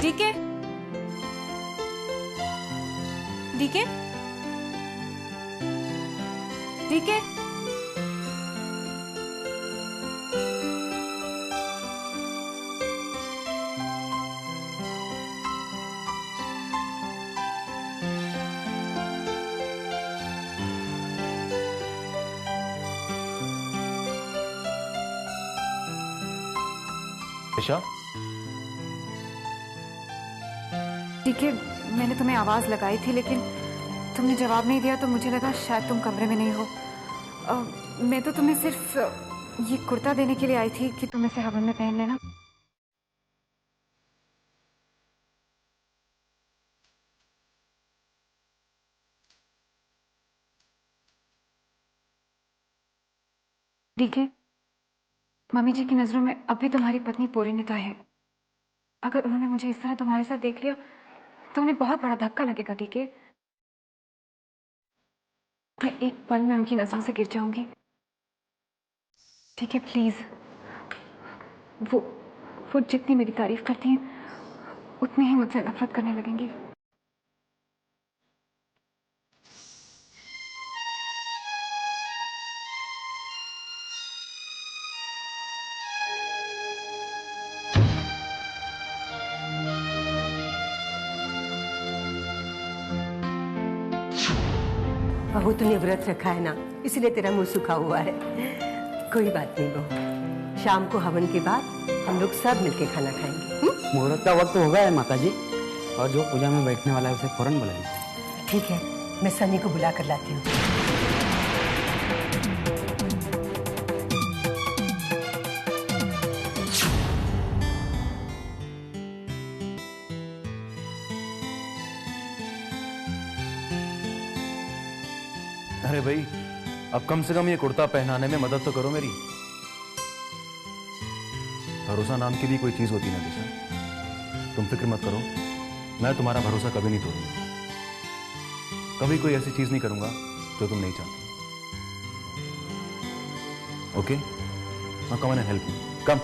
DK, DK, DK, DK, मैंने तुम्हें आवाज लगाई थी लेकिन तुमने जवाब नहीं दिया तो मुझे लगा शायद तुम कमरे में नहीं हो। मैं तो तुम्हें सिर्फ ये कुर्ता देने के लिए आई थी कि तुम इसे हवन में पहन लेना। डीके, मम्मी जी की नजरों में अब भी तुम्हारी पत्नी पूर्णिता है। अगर उन्होंने मुझे इस तरह तुम्हारे साथ देख लिया तो उन्हें बहुत बड़ा धक्का लगेगा। डीके, मैं एक पल में उनकी नजरों से गिर जाऊंगी। ठीक है प्लीज। वो जितनी मेरी तारीफ करती हैं उतनी ही मुझसे नफरत करने लगेंगी। बहू तूने व्रत रखा है ना, इसलिए तेरा मुंह सूखा हुआ है। कोई बात नहीं बहू, शाम को हवन के बाद हम लोग सब मिलके खाना खाएंगे। मुहूर्त का वक्त हो गया है माता जी, और जो पूजा में बैठने वाला है उसे फौरन बुलाइए। ठीक है, मैं सनी को बुला कर लाती हूँ। अरे भाई, अब कम से कम ये कुर्ता पहनाने में मदद तो करो मेरी। भरोसा नाम की भी कोई चीज होती ना दिशा। तुम फिक्र मत करो, मैं तुम्हारा भरोसा कभी नहीं तोड़ूंगा। कभी कोई ऐसी चीज नहीं करूंगा जो तुम नहीं चाहते। Okay, now come and help me, come.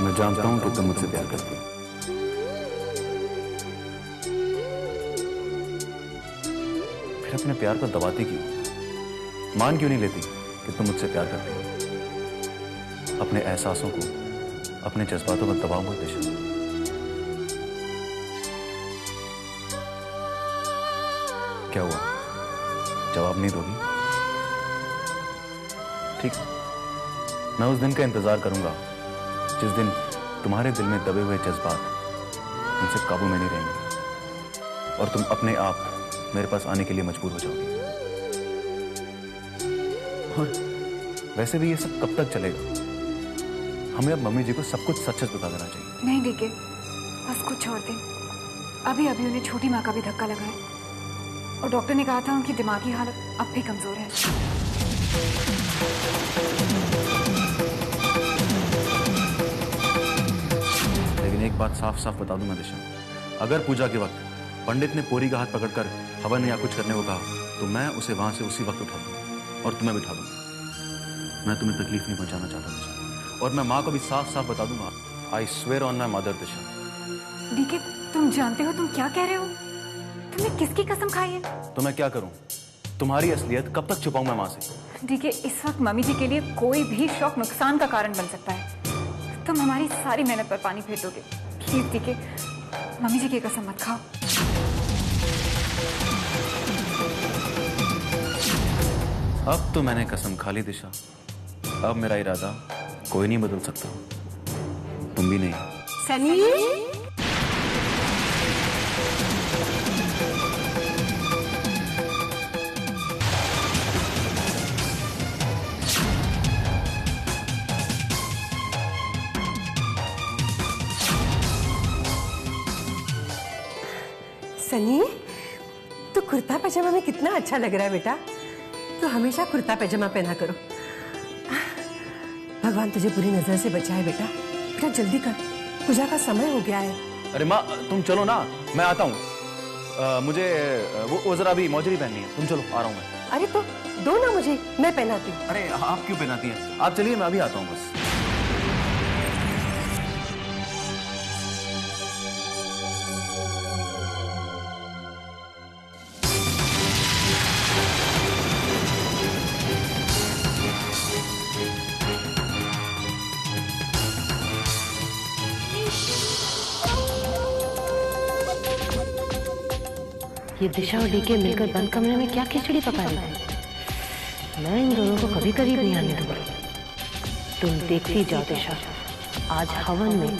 मैं जानता हूं कि तुम मुझसे प्यार करती हो, फिर अपने प्यार को दबाती क्यों? मान क्यों नहीं लेती कि तुम मुझसे प्यार करती हो? अपने एहसासों को, अपने जज्बातों को दबाओ मत दिशा। क्या हुआ, जवाब नहीं दोगी? ठीक है, मैं उस दिन का इंतजार करूंगा जिस दिन तुम्हारे दिल में दबे हुए जज्बात तुमसे काबू में नहीं रहेंगे और तुम अपने आप मेरे पास आने के लिए मजबूर हो जाओगे। और वैसे भी ये सब कब तक चलेगा? हमें अब मम्मी जी को सब कुछ सच बता देना चाहिए। नहीं डीके, बस कुछ और दिन। अभी अभी उन्हें छोटी माँ का भी धक्का लगा है और डॉक्टर ने कहा था उनकी दिमागी हालत अब भी कमजोर है। एक बात साफ साफ बता दूंगा दिशा, अगर पूजा के वक्त पंडित ने पोरी का हाथ पकड़कर हवन या कुछ करने को कहा तो मैं उसे वहां से उसी वक्त उठा दूंगा और तुम्हें बिठा दूंगा। मैं तुम्हें तकलीफ नहीं पहुंचाना चाहता दिशा, और मैं माँ को भी साफ साफ बता दूंगा। I swear on my mother Disha. DK, तुम जानते हो तुम क्या कह रहे हो? तुमने किसकी कसम खाई है? तो मैं क्या करूं? तुम्हारी असलियत कब तक छुपाऊं मैं माँ से? डीके, इस वक्त मम्मी जी के लिए कोई भी शौक नुकसान का कारण बन सकता है। तुम हमारी सारी मेहनत पर पानी फेर दोगे। प्लीज डीके, मम्मी जी की कसम मत खाओ। अब तो मैंने कसम खा ली दिशा, अब मेरा इरादा कोई नहीं बदल सकता, तुम भी नहीं। सनी, सनी, तो कुर्ता पैजामा में कितना अच्छा लग रहा है बेटा। तो हमेशा कुर्ता पैजामा पहना करो। भगवान तुझे बुरी नजर से बचाए बेटा। बेटा जल्दी कर, पूजा का समय हो गया है। अरे माँ तुम चलो ना, मैं आता हूँ। मुझे वो जरा अभी मौजरी पहननी है। तुम चलो, आ रहा हूँ मैं। अरे तो दो ना मुझे, मैं पहनाती हूँ। अरे आप क्यों पहनाती हैं? आप चलिए, मैं अभी आता हूँ बस। ये दिशा और डीके मिलकर बंद कमरे में क्या खिचड़ी पका रहे थे? मैं इन दोनों को कभी करीब नहीं आने दूंगी। तुम देखती जाओ दिशा, आज हवन में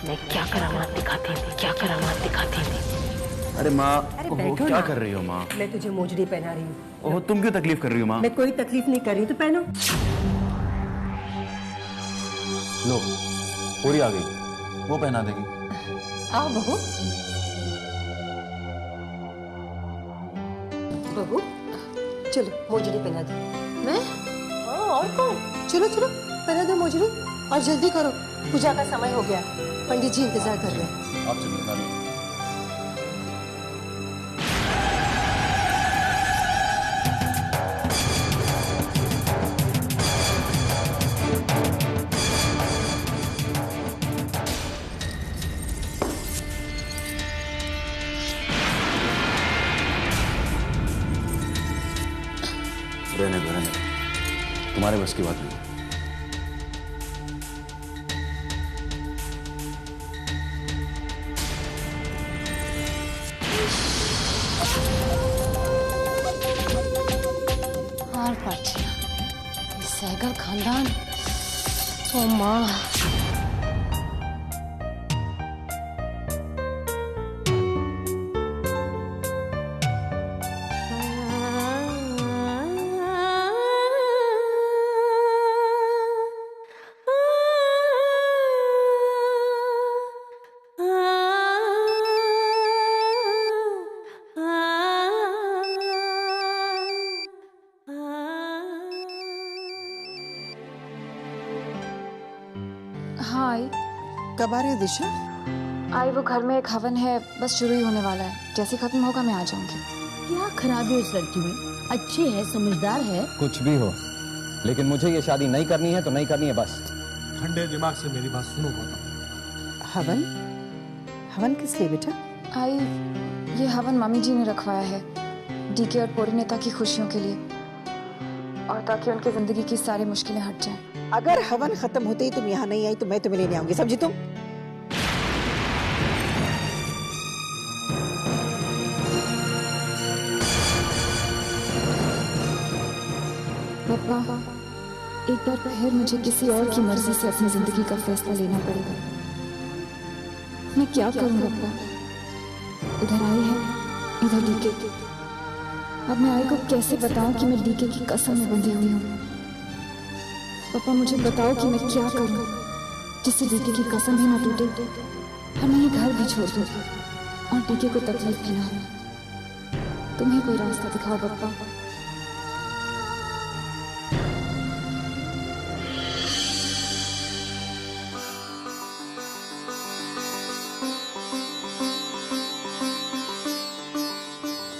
मैं क्या करामात दिखाती हूँ, क्या करामात दिखाती हूँ। अरे माँ, बैठो क्या ना। कर रही हो माँ? मैं तुझे मोजड़ी पहना रही हूँ। ओह, तुम क्यों तकलीफ कर रही हो माँ? मैं कोई तकलीफ नहीं कर रही, तो पहनो। लो, पूरी आ गई, वो पहना देगी। आओ बहू। बहू चलो मोजड़ी पहना दो। मैं? हाँ और कौन? चलो चलो पहना दो मोजड़ी, और जल्दी करो, पूजा का समय हो गया, पंडित जी इंतजार कर रहे हैं। आप चलिए, मैं भी। रहने दो, रहने दो, तुम्हारे बस की बात नहीं। और पार्टियां, ये सहगल खानदान। ओ माँ, हाँ आई। कब आ रहे हो दिशा? आई, वो घर में एक हवन है, बस शुरू ही होने वाला है। जैसे खत्म होगा मैं आ जाऊंगी। क्या खराबी है उस लड़की में? अच्छी है, समझदार है। कुछ भी हो, लेकिन मुझे ये शादी नहीं करनी है तो नहीं करनी है बस। ठंडे दिमाग से मेरी बात सुनो बाबा। हवन? हवन किस लिए बेटा? आई, ये हवन मम्मी जी ने रखवाया है डीके और पोरी नेता की खुशियों के लिए, और ताकि उनकी जिंदगी की सारी मुश्किलें हट जाएं। अगर हवन खत्म होते ही तुम यहाँ नहीं आई तो मैं तुम्हें लेने आऊंगी, समझी तुम? पापा, एक बार फिर मुझे किसी और की मर्जी से अपनी जिंदगी का फैसला लेना पड़ेगा। मैं क्या करूं पापा? इधर आई है, इधर डीके। अब मैं आई को कैसे बताऊं कि मैं डीके की कसम में बंधी हुई हूँ? पापा मुझे बताओ कि मैं क्या करूं जिससे डीके की कसम भी ना टूटे और मैं ये घर भी छोड़ दूं और डीके को तकलीफ भी ना हो। तुम्हें कोई रास्ता दिखाओ पापा।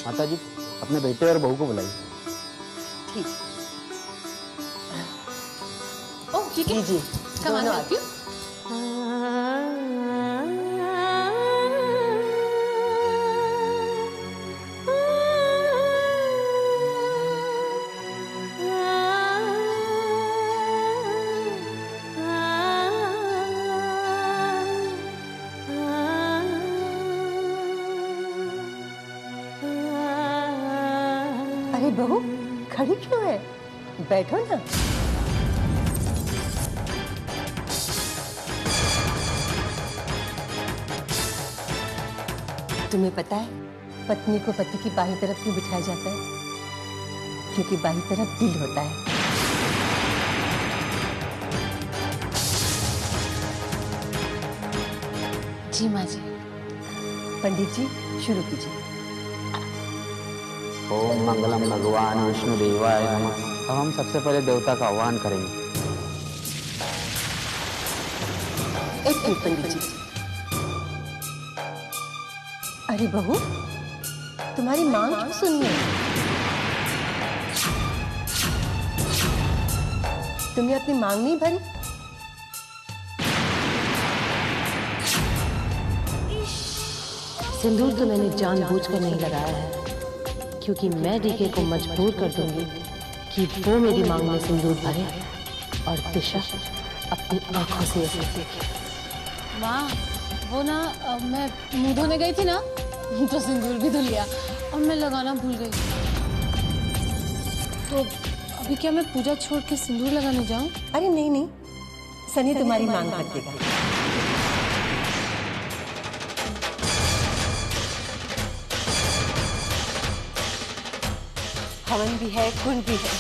माता जी, अपने बेटे और बहू को बुलाइए। ठीक ओह ठीक है, जी कम दोनों हेल्प यू। अरे बहू खड़ी क्यों है? बैठो ना। तुम्हें पता है पत्नी को पति की बाईं तरफ क्यों बिठाया जाता है? क्योंकि बाईं तरफ दिल होता है। जी माँ जी। पंडित जी शुरू कीजिए। ओम मंगलम भगवान विष्णु देवाय नमः। अब हम सबसे पहले देवता का आह्वान करेंगे। एक मिनट पंडित जी। अरे बहू, तुम्हारी मांग क्यों सुननी है? तुमने अपनी मांग नहीं भरी? सिंदूर तो मैंने जानबूझकर नहीं लगाया है, क्योंकि मैं डीके को मजबूर कर दूंगी कि वो मेरी मांग में सिंदूर भरे और दिशा अपनी आंखों से ऐसे देखे। माँ, वो ना मैं मुंह धोने गई थी ना, तो सिंदूर भी धुल गया और मैं लगाना भूल गई। तो अभी क्या मैं पूजा छोड़ के सिंदूर लगाने जाऊं? अरे नहीं नहीं, सनी तुम्हारी मांग भर देगा। हवन भी है, कुंड भी है।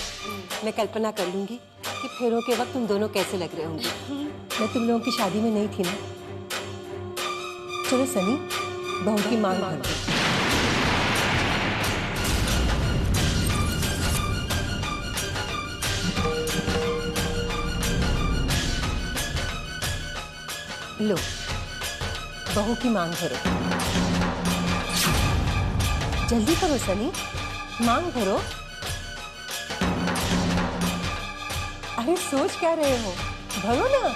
मैं कल्पना कर लूंगी कि फेरों के वक्त तुम दोनों कैसे लग रहे होंगे। मैं तुम लोगों की शादी में नहीं थी ना। चलो सनी, बहू की मांग भर दो। लो, बहू की मांग भरो। जल्दी करो सनी, मांग भरो। अरे सोच क्या रहे हो, भरो ना।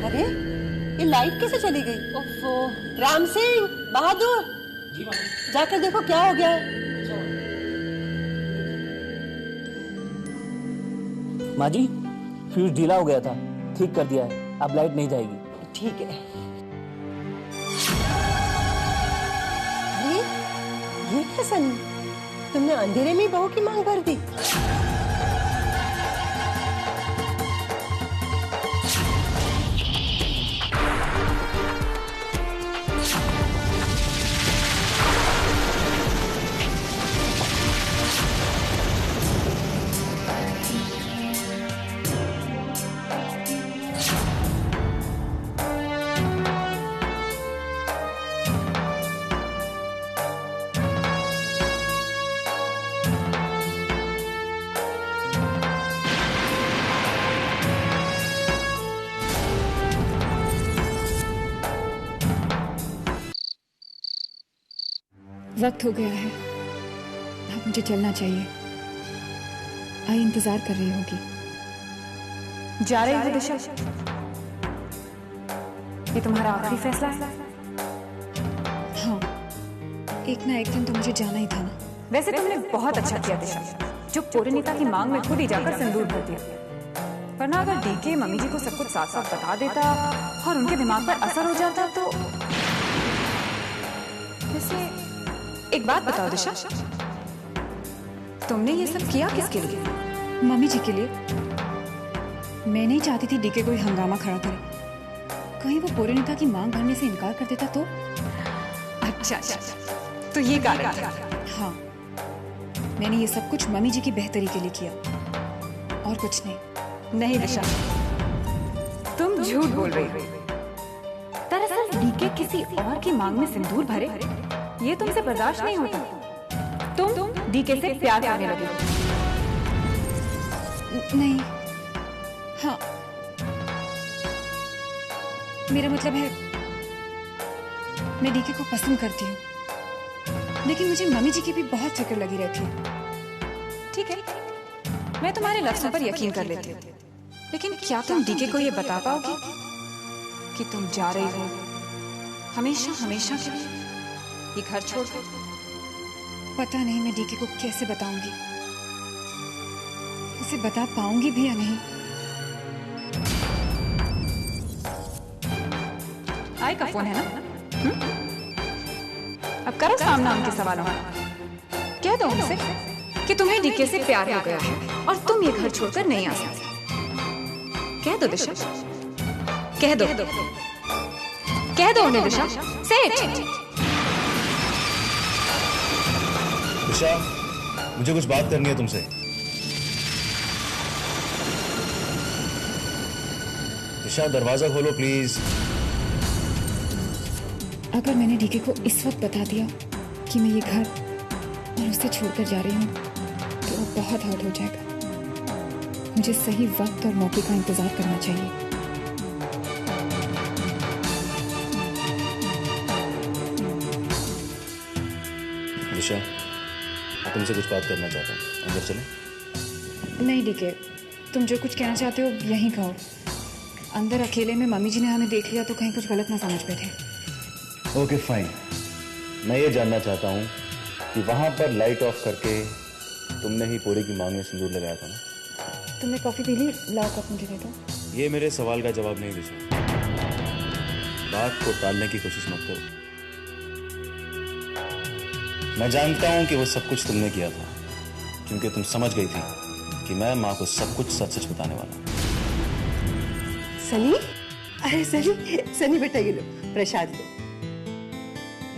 अरे ये लाइट कैसे चली गई? ओफो। राम सिंह बहादुर, जाकर देखो क्या हो गया है। माँ जी, फ्यूज ढीला हो गया था, ठीक कर दिया है, अब लाइट नहीं जाएगी। ठीक है। अरे ये क्या सनी, तुमने अंधेरे में ही बहू की मांग भर दी? वक्त हो गया है, अब मुझे चलना चाहिए। आई इंतजार कर रही होगी। जा रही हो दिशा? ये तुम्हारा आखिरी फैसला है? हाँ, एक ना एक दिन तो मुझे जाना ही था ना। वैसे तुमने बहुत अच्छा किया दिशा, जो पूर्णिता की मांग में खुद ही जाकर सिंदूर भर दिया। वरना अगर डीके मम्मी जी को सब कुछ साथ साथ बता देता और उनके दिमाग पर असर हो जाता तो। वैसे एक बात बताओ दिशा, तुमने ये सब किया किसके लिए? मम्मी जी के लिए। मैं नहीं चाहती थी डीके कोई हंगामा खड़ा करे, कहीं वो पूर्णिता की मांग भरने से इनकार कर देता तो। अच्छा अच्छा, तो ये कारण था। हाँ, मैंने ये सब कुछ मम्मी जी की बेहतरी के लिए किया और कुछ नहीं। नहीं दिशा, तुम झूठ बोल रही हो। दरअसल डीके किसी और की मांग में सिंदूर भरे, ये तुमसे बर्दाश्त नहीं होता। तुम डीके से प्यार करने लगी। नहीं, हाँ, मेरा मतलब है मैं डीके को पसंद करती हूँ, लेकिन मुझे मम्मी जी की भी बहुत फिक्र लगी रहती है। ठीक है, मैं तुम्हारे लफ्जों पर यकीन कर लेती हूँ, लेकिन क्या तुम डीके को ये बता पाओगी कि तुम जा रही हो हमेशा हमेशा के लिए ये घर छोड़कर? पता नहीं मैं डीके को कैसे बताऊंगी, उसे बता पाऊंगी भी या नहीं। आई का फोन है ना? अब करो सामना उनके सवालों का। कह दो उनसे कि तुम्हें डीके से प्यार हो गया है और तुम ये घर छोड़कर नहीं आ सकती। कह दो दिशा, कह दो। कह दो उन्हें दिशा, से इट। दिशा, मुझे कुछ बात करनी है तुमसे। दिशा, दरवाजा खोलो प्लीज। अगर मैंने डीके को इस वक्त बता दिया कि मैं ये घर और उसे छोड़कर जा रही हूँ तो वो बहुत हर्ट हो जाएगा। मुझे सही वक्त और मौके का इंतजार करना चाहिए। दिशा, मैं तुमसे कुछ बात करना चाहता हूँ, अंदर चले? नहीं डीके, तुम जो कुछ कहना चाहते हो यहीं कहो। अंदर अकेले में मम्मी जी ने हमें देख लिया तो कहीं कुछ गलत ना समझ बैठे। Okay fine. मैं ये जानना चाहता हूँ कि वहां पर लाइट ऑफ करके तुमने ही पूरी की मांग में सिंदूर लगाया था ना? तुमने कॉफी पी ली? लाओ कप मुझे दे दो। ये मेरे सवाल का जवाब नहीं दिशा। बात को टालने की कोशिश मत करो। मैं जानता हूं कि वो सब कुछ तुमने किया था क्योंकि तुम समझ गई थी कि मैं माँ को सब कुछ सच सच बताने वाला हूं। सनी, अरे सनी बेटा, ये लो प्रसाद लो।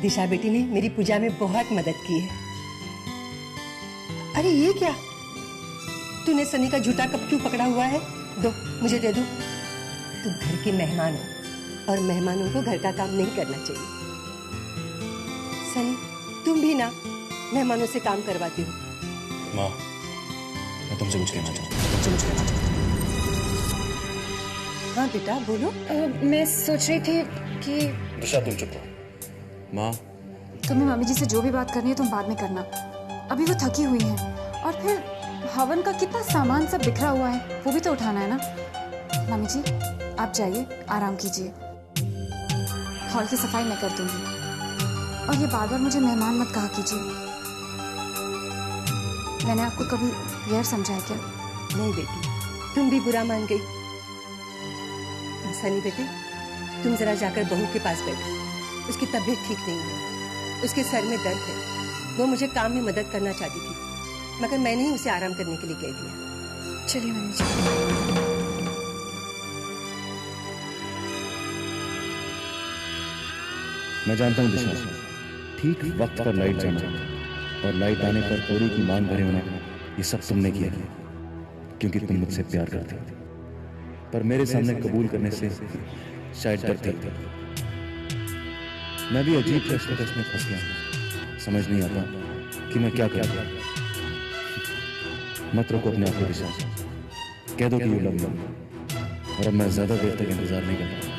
दिशा बेटी ने मेरी पूजा में बहुत मदद की है। अरे ये क्या, तूने सनी का जूता कब क्यों पकड़ा हुआ है? दो, मुझे दे दो। तुम घर के मेहमान हो और मेहमानों को घर का काम नहीं करना चाहिए। सनी, तुम भी ना मेहमानों से काम करवाती हो। माँ, मैं तुमसे कुछ कहना चाहता हूँ। हाँ बेटा बोलो। मैं सोच रही थी कि दिशा, तुम चुप रहो। माँ, तुम्हें मम्मी जी से जो भी बात करनी है तुम बाद में करना। अभी वो थकी हुई हैं और फिर हवन का कितना सामान सब बिखरा हुआ है, वो भी तो उठाना है ना। मम्मी जी आप जाइए, आराम कीजिए। हॉल की सफाई मैं कर दूंगी। और ये बार बार मुझे मेहमान मत कहा कीजिए। मैंने आपको कभी गैर समझा है क्या? नहीं बेटी, तुम भी बुरा मान गई। सनी बेटे, तुम जरा जाकर बहू के पास बैठो। उसकी तबीयत ठीक नहीं है, उसके सर में दर्द है। वो मुझे काम में मदद करना चाहती थी मगर मैंने ही उसे आराम करने के लिए कह दिया। चलिए मम्मी जी। मैं जानता हूँ दिशा, ठीक वक्त पर लाइट जाना और लाइट आने पर पूरी की मांग भरे होना, ये सब तुमने किया क्योंकि तुम मुझसे प्यार करते थे। पर मेरे सामने कबूल करने से शायद डरते थे। मैं भी अजीब फैसले में फंस गया। समझ नहीं आता कि मैं क्या करूं। मत रोको अपने आप को दिशा। कह दो कि यू लव मी और अब मैं ज्यादा देर तक इंतजार नहीं करता।